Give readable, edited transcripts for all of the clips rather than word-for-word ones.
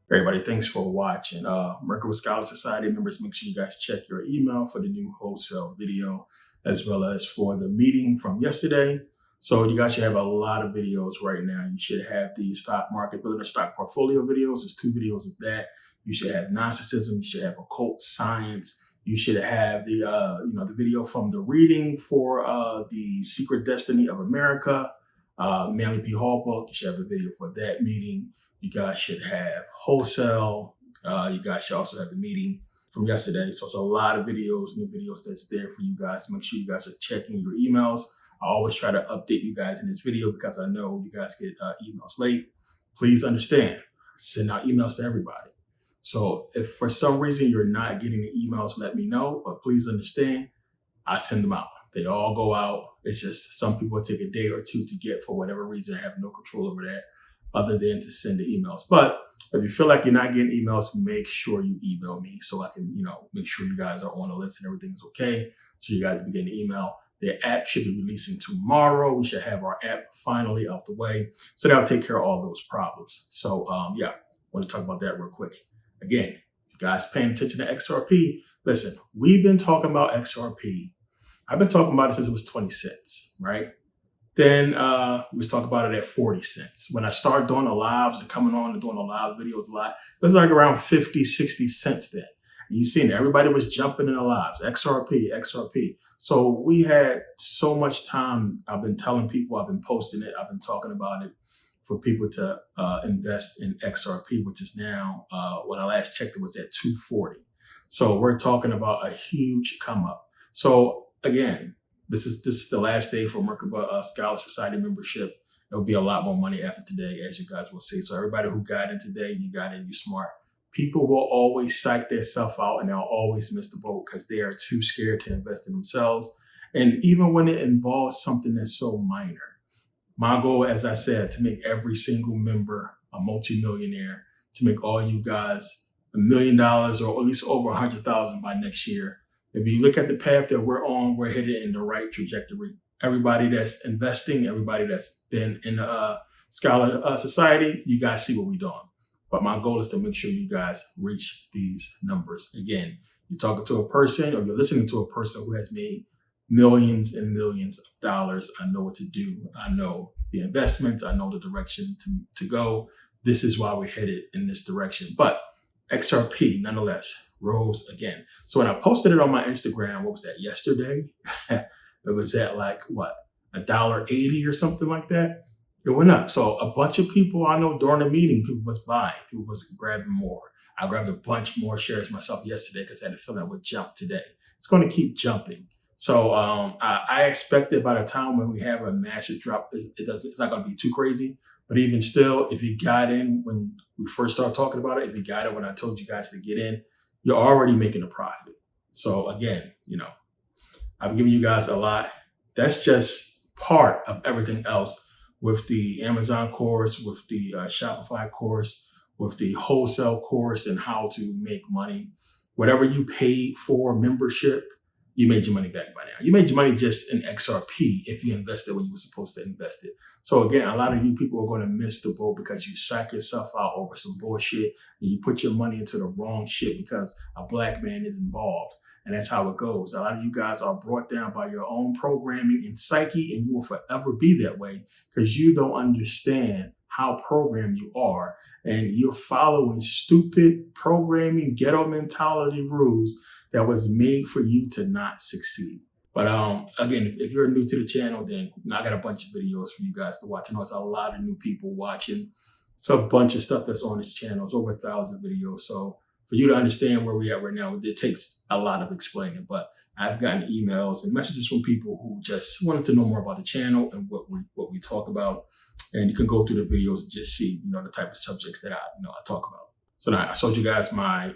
Everybody, thanks for watching. Merkabah Scholar Society members, make sure you guys check your email for the new wholesale video, as well as for the meeting from yesterday. So you guys should have a lot of videos right now. You should have the stock market building a stock portfolio videos. There's 2 videos of that. You should have narcissism. You should have occult science. You should have the the video from the reading for the Secret Destiny of America, Manly P. Hall book. You should have the video for that meeting. You guys should have wholesale. You guys should also have the meeting from yesterday. So it's a lot of videos, new videos that's there for you guys. Make sure you guys are checking your emails. I always try to update you guys in this video because I know you guys get emails late. Please understand, I send out emails to everybody. So if for some reason you're not getting the emails, let me know. But please understand, I send them out. They all go out. It's just some people take a day or two to get for whatever reason. I have no control over that, other than to send the emails. But if you feel like you're not getting emails, make sure you email me so I can, make sure you guys are on the list and everything's okay. So you guys be getting the email. The app should be releasing tomorrow. We should have our app finally out the way. So that'll take care of all those problems. So I want to talk about that real quick. Again, you guys paying attention to XRP. Listen, we've been talking about XRP. I've been talking about it since it was 20 cents, right? Then we was talking about it at 40 cents. When I started doing the lives and coming on and doing the live videos a lot, it was like around 50, 60 cents then. And you seen everybody was jumping in the lives, XRP. So we had so much time. I've been telling people, I've been posting it, I've been talking about it for people to invest in XRP, which is now, when I last checked, it was at 240. So we're talking about a huge come up. So again, this is the last day for Merkabah Scholar Society membership. There'll be a lot more money after today, as you guys will see. So everybody who got in today, you got in, you're smart. People will always psych themselves out and they'll always miss the boat because they are too scared to invest in themselves. And even when it involves something that's so minor, my goal, as I said, to make every single member a multimillionaire, to make all you guys $1 million or at least over 100,000 by next year. If you look at the path that we're on, we're headed in the right trajectory. Everybody that's investing, everybody that's been in the Scholar Society, you guys see what we're doing. But my goal is to make sure you guys reach these numbers. Again, you're talking to a person or you're listening to a person who has made millions and millions of dollars. I know what to do. I know the investments. I know the direction to go. This is why we're headed in this direction. But XRP, nonetheless, rose again. So when I posted it on my Instagram, what was that, yesterday? It was at like, what, $1.80 or something like that? It went up. So a bunch of people I know during the meeting, people was buying, people was grabbing more. I grabbed a bunch more shares myself yesterday because I had a feeling it would jump today. It's going to keep jumping. So I expected by the time when we have a massive drop, it's not going to be too crazy. But even still, if you got in when we first started talking about it, if you got it when I told you guys to get in, you're already making a profit. So again, I've given you guys a lot. That's just part of everything else with the Amazon course, with the Shopify course, with the wholesale course and how to make money. Whatever you paid for membership, you made your money back by now. You made your money just in XRP if you invested when you were supposed to invest it. So again, a lot of you people are going to miss the boat because you psych yourself out over some bullshit and you put your money into the wrong shit because a black man is involved. And that's how it goes. A lot of you guys are brought down by your own programming and psyche, and you will forever be that way because you don't understand how programmed you are. And you're following stupid programming, ghetto mentality rules that was made for you to not succeed. But again, if you're new to the channel, then I got a bunch of videos for you guys to watch. I know it's a lot of new people watching. It's a bunch of stuff that's on this channel. It's over 1,000 videos. So for you to understand where we're at right now, it takes a lot of explaining. But I've gotten emails and messages from people who just wanted to know more about the channel and what we talk about. And you can go through the videos and just see, the type of subjects that I talk about. So now I showed you guys my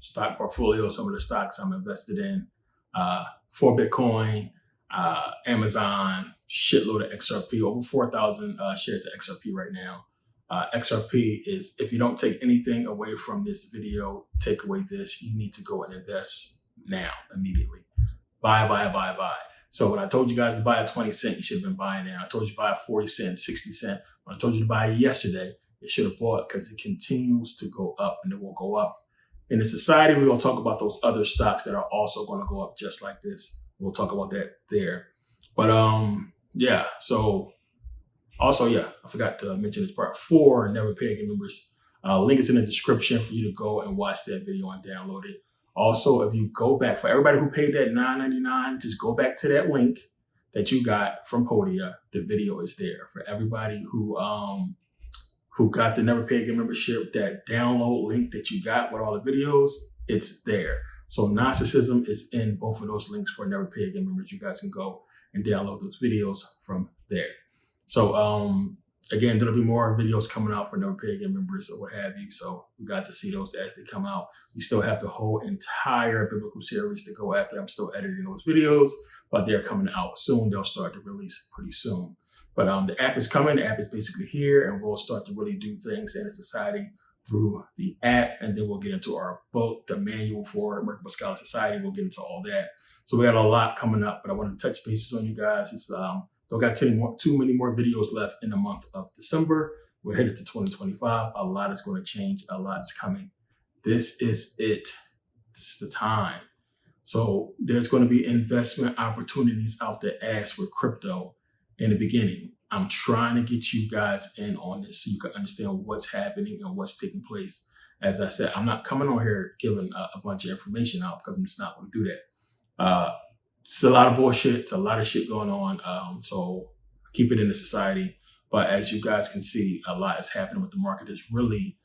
stock portfolio, some of the stocks I'm invested in, for Bitcoin, Amazon, shitload of XRP, over 4,000 shares of XRP right now. XRP is, if you don't take anything away from this video, take away this, you need to go and invest now, immediately. Buy. So when I told you guys to buy at 20 cents, you should have been buying now. I told you to buy at 40 cents, 60 cents. When I told you to buy yesterday, It should have bought because it continues to go up and it will go up. In the society, we're going to talk about those other stocks that are also going to go up just like this. We'll talk about that there. But yeah, so also, yeah, I forgot to mention this part 4, Never Pay Again members. Link is in the description for you to go and watch that video and download it. Also, if you go back, for everybody who paid that $9.99, just go back to that link that you got from Podia. The video is there. For everybody who got the Never Pay Again membership, that download link that you got with all the videos, it's there. So Narcissism is in both of those links for Never Pay Again members. You guys can go and download those videos from there. So again, there'll be more videos coming out for Never Pay Again members or what have you. So you guys will see those as they come out. We still have the whole entire biblical series to go after. I'm still editing those videos, but they're coming out soon. They'll start to release pretty soon. But the app is coming. The app is basically here, and we'll start to really do things in a society through the app. And then we'll get into our book, the manual for Merkabah Scholar Society. We'll get into all that. So we got a lot coming up, but I want to touch bases on you guys. It's don't got too many more videos left in the month of December. We're headed to 2025. A lot is going to change. A lot is coming. This is it. This is the time. So there's going to be investment opportunities out the ass with crypto in the beginning. I'm trying to get you guys in on this so you can understand what's happening and what's taking place. As I said, I'm not coming on here giving a bunch of information out because I'm just not going to do that. It's a lot of bullshit. It's a lot of shit going on. So keep it in the society. But as you guys can see, a lot is happening with the market that's really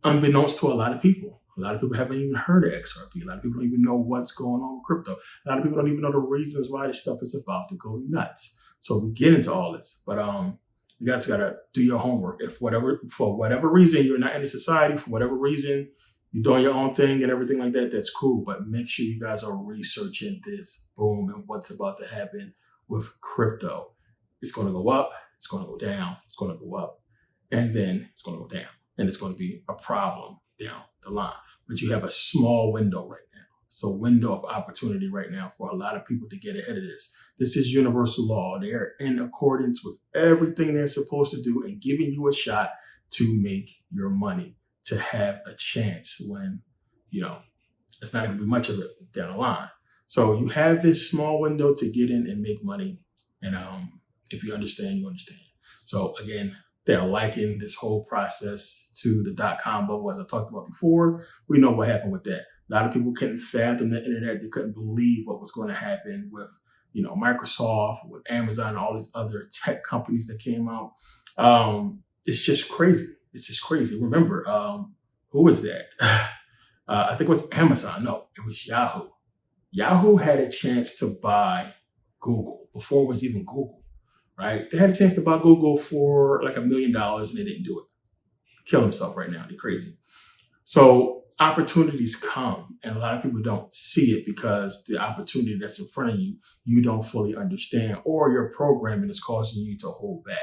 unbeknownst to a lot of people. A lot of people haven't even heard of XRP. A lot of people don't even know what's going on with crypto. A lot of people don't even know the reasons why this stuff is about to go nuts. So we get into all this. But you guys got to do your homework. If for whatever reason you're not in the society, for whatever reason, you're doing your own thing and everything like that, that's cool. But make sure you guys are researching this boom and what's about to happen with crypto. It's going to go up. It's going to go down. It's going to go up. And then it's going to go down. And it's going to be a problem down the line. But you have a small window right now. It's a window of opportunity right now for a lot of people to get ahead of this. This is universal law. They are in accordance with everything they're supposed to do and giving you a shot to make your money, to have a chance when, it's not going to be much of it down the line. So you have this small window to get in and make money. And if you understand, you understand. So again, they're liking this whole process to the .com bubble, as I talked about before. We know what happened with that. A lot of people couldn't fathom the internet. They couldn't believe what was going to happen with, Microsoft, with Amazon, and all these other tech companies that came out. It's just crazy. It's just crazy. Remember, who was that? I think it was Amazon. No, it was Yahoo. Yahoo had a chance to buy Google before it was even Google, right? They had a chance to buy Google for like $1 million and they didn't do it. Kill themselves right now. They're crazy. So opportunities come and a lot of people don't see it because the opportunity that's in front of you, you don't fully understand, or your programming is causing you to hold back.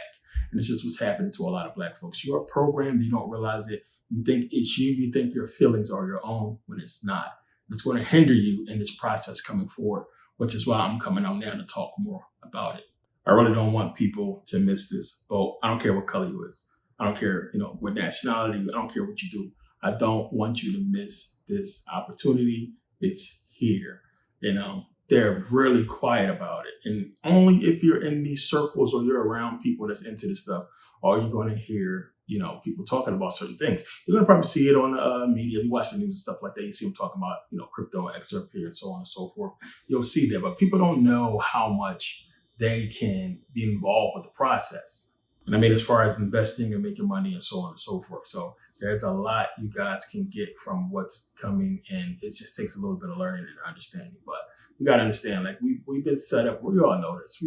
And this is what's happening to a lot of Black folks. You are programmed, you don't realize it. You think it's you. You think your feelings are your own when it's not. It's going to hinder you in this process coming forward, which is why I'm coming out now to talk more about it. I really don't want people to miss this boat. I don't care what color you is. I don't care, what nationality. I don't care what you do. I don't want you to miss this opportunity. It's here. They're really quiet about it. And only if you're in these circles or you're around people that's into this stuff are you going to hear, people talking about certain things. You're going to probably see it on the media. If you watch the news and stuff like that, you see them talking about, crypto, XRP, and so on and so forth. You'll see that. But people don't know how much they can be involved with the process. And I mean, as far as investing and making money and so on and so forth. So there's a lot you guys can get from what's coming, and it just takes a little bit of learning and understanding. But you got to understand, like we've been set up. We all know this.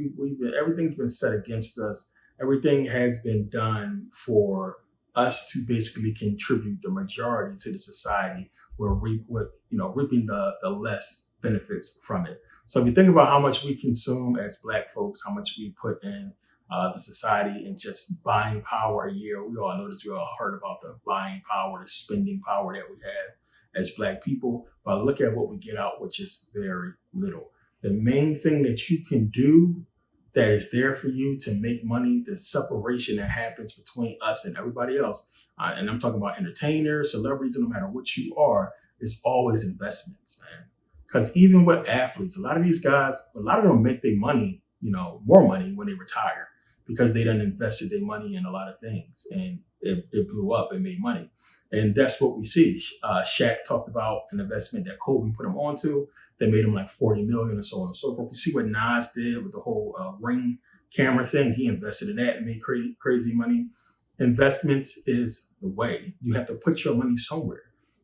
Everything's been set against us. Everything has been done for us to basically contribute the majority to the society. We're reaping the less benefits from it. So if you think about how much we consume as Black folks, how much we put in the society and just buying power a year, we all know this. We all heard about the buying power, the spending power that we have as Black people. But look at what we get out, which is very little. The main thing that you can do that is there for you to make money, the separation that happens between us and everybody else, and I'm talking about entertainers, celebrities, no matter what you are, is always investments, man. Because even with athletes, a lot of these guys, a lot of them make their money, more money when they retire because they done invested their money in a lot of things and it blew up and made money. And that's what we see. Shaq talked about an investment that Kobe put him onto that made him like 40 million and so on and so forth. You see what Nas did with the whole Ring camera thing. He invested in that and made crazy money. Investments is the way. You have to put your money somewhere.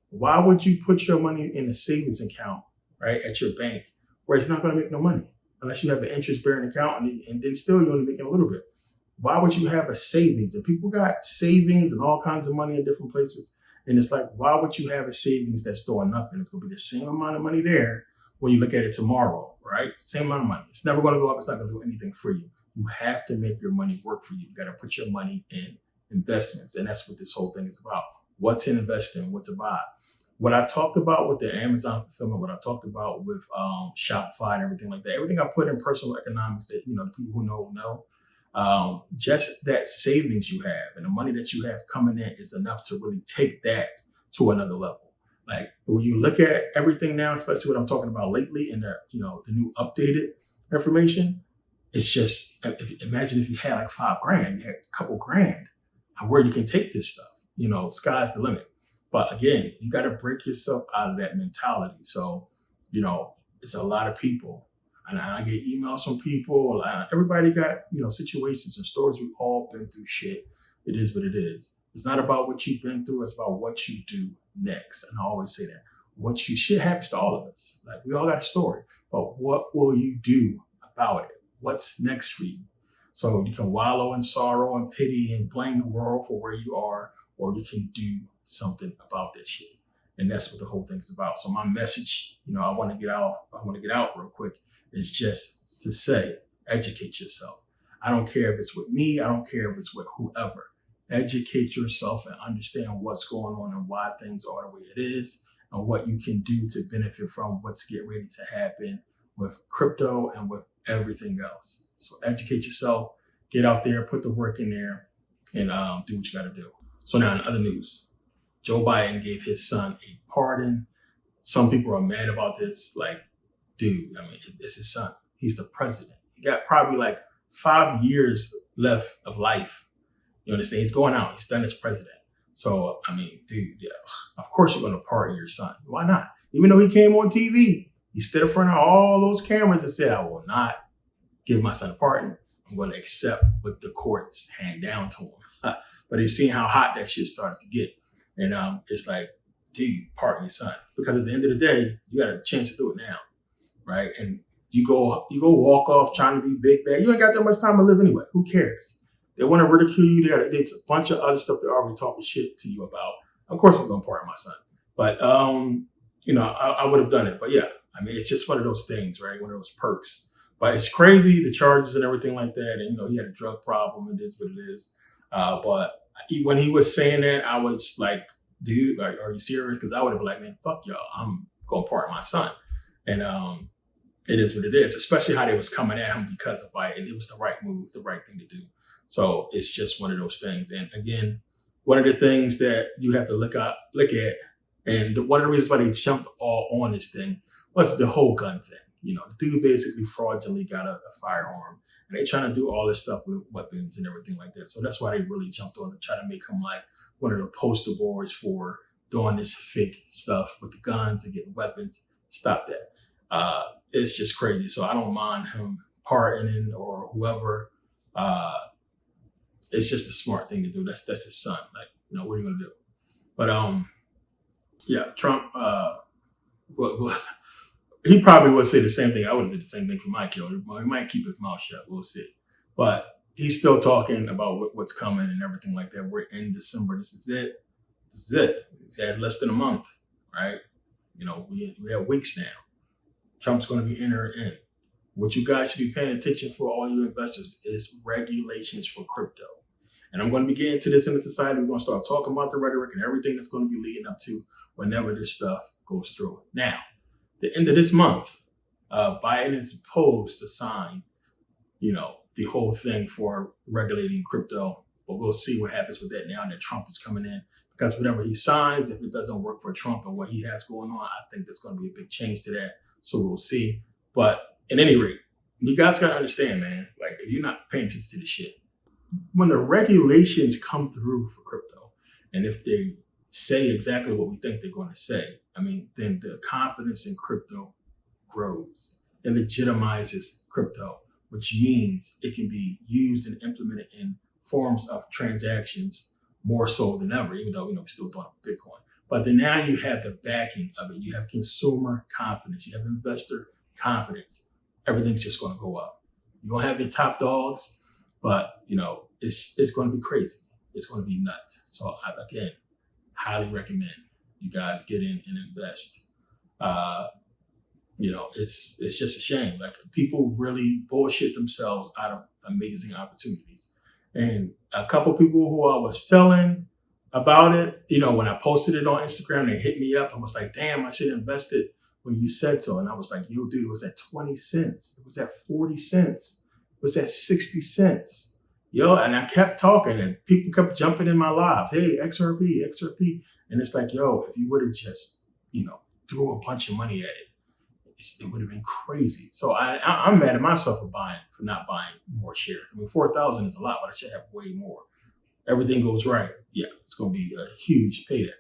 Why would you put your money in a savings account, right, at your bank where it's not going to make no money unless you have an interest-bearing account and then still you're only making a little bit? Why would you have a savings? And people got savings and all kinds of money in different places. And it's like, why would you have a savings that's doing nothing? It's going to be the same amount of money there when you look at it tomorrow, right? Same amount of money. It's never going to go up. It's not going to do anything for you. You have to make your money work for you. You got to put your money in investments. And that's what this whole thing is about. What to invest in, what to buy. What I talked about with the Amazon fulfillment, what I talked about with Shopify and everything like that, everything I put in personal economics that, the people who know, just that savings you have and the money that you have coming in is enough to really take that to another level. Like when you look at everything now, especially what I'm talking about lately and the new updated information, it's just, imagine if you had like $5,000, you had a couple grand, where you can take this stuff, sky's the limit. But again, you got to break yourself out of that mentality. So, it's a lot of people. And I get emails from people. Everybody got, situations and stories. We've all been through shit. It is what it is. It's not about what you've been through. It's about what you do next. And I always say that. Shit happens to all of us. Like, we all got a story. But what will you do about it? What's next for you? So you can wallow in sorrow and pity and blame the world for where you are, or you can do something about that shit. And that's what the whole thing is about. So my message, I want to get out real quick, is just to say, educate yourself. I don't care if it's with me. I don't care if it's with whoever. Educate yourself and understand what's going on and why things are the way it is and what you can do to benefit from what's getting ready to happen with crypto and with everything else. So educate yourself, get out there, put the work in there, and do what you got to do. So now in other news, Joe Biden gave his son a pardon. Some people are mad about this. Like, dude, it's his son. He's the president. He got probably like 5 years left of life. You understand? He's going out. He's done as president. So, dude, yeah, of course you're going to pardon your son. Why not? Even though he came on TV, he stood in front of all those cameras and said, I will not give my son a pardon. I'm going to accept what the courts hand down to him. But he's seen how hot that shit started to get. And it's like, dude, pardon your son. Because at the end of the day, you got a chance to do it now, right? And you go walk off trying to be big bad. You ain't got that much time to live anyway. Who cares? They want to ridicule you. There's a bunch of other stuff they're already talking shit to you about. Of course I'm going to pardon my son. But, I would have done it. But yeah, it's just one of those things, right? One of those perks. But it's crazy, the charges and everything like that. And, he had a drug problem. It is what it is. But when he was saying that, I was like, dude, like, are you serious? Because I would have been like, man, fuck y'all. I'm going to pardon my son. And it is what it is, especially how they was coming at him because of Biden. It was the right move, the right thing to do. So it's just one of those things. And again, one of the things that you have to look at, and one of the reasons why they jumped all on this thing was the whole gun thing. The dude basically fraudulently got a firearm. And they trying to do all this stuff with weapons and everything like that. So that's why they really jumped on to try to make him like one of the poster boys for doing this fake stuff with the guns and getting weapons. Stop that. It's just crazy. So I don't mind him pardoning or whoever. It's just a smart thing to do. That's his son. Like, what are you gonna do? But yeah, Trump. He probably would say the same thing. I would have did the same thing for my kid. He might keep his mouth shut. We'll see. But he's still talking about what's coming and everything like that. We're in December. This is it. He has less than a month, right? We have weeks now. Trump's going to be entering in. What you guys should be paying attention for, all you investors, is regulations for crypto. And I'm going to be getting to this in the society. We're going to start talking about the rhetoric and everything that's going to be leading up to whenever this stuff goes through. Now, the end of this month, Biden is supposed to sign the whole thing for regulating crypto. But we'll see what happens with that now that Trump is coming in. Because whatever he signs, if it doesn't work for Trump and what he has going on, I think there's going to be a big change to that. So we'll see. But at any rate, you guys got to understand, man, like if you're not paying attention to the shit, when the regulations come through for crypto, and if they say exactly what we think they're going to say, then the confidence in crypto grows and legitimizes crypto, which means it can be used and implemented in forms of transactions more so than ever, even though, we're still doing Bitcoin. But then now you have the backing of it. You have consumer confidence. You have investor confidence. Everything's just going to go up. You don't have your top dogs, but, it's going to be crazy. It's going to be nuts. So again, highly recommend you guys get in and invest. It's just a shame. Like people really bullshit themselves out of amazing opportunities. And a couple people who I was telling about it, when I posted it on Instagram, they hit me up and was like, damn, I should have invested when you said so. And I was like, yo, dude, it was at 20 cents. It was at 40 cents. It was at 60 cents. And I kept talking and people kept jumping in my lives. Hey, XRP. And it's like, yo, if you would have just, threw a bunch of money at it would have been crazy. So I'm mad at myself for not buying more shares. 4,000 is a lot, but I should have way more. Everything goes right. Yeah, it's going to be a huge payday.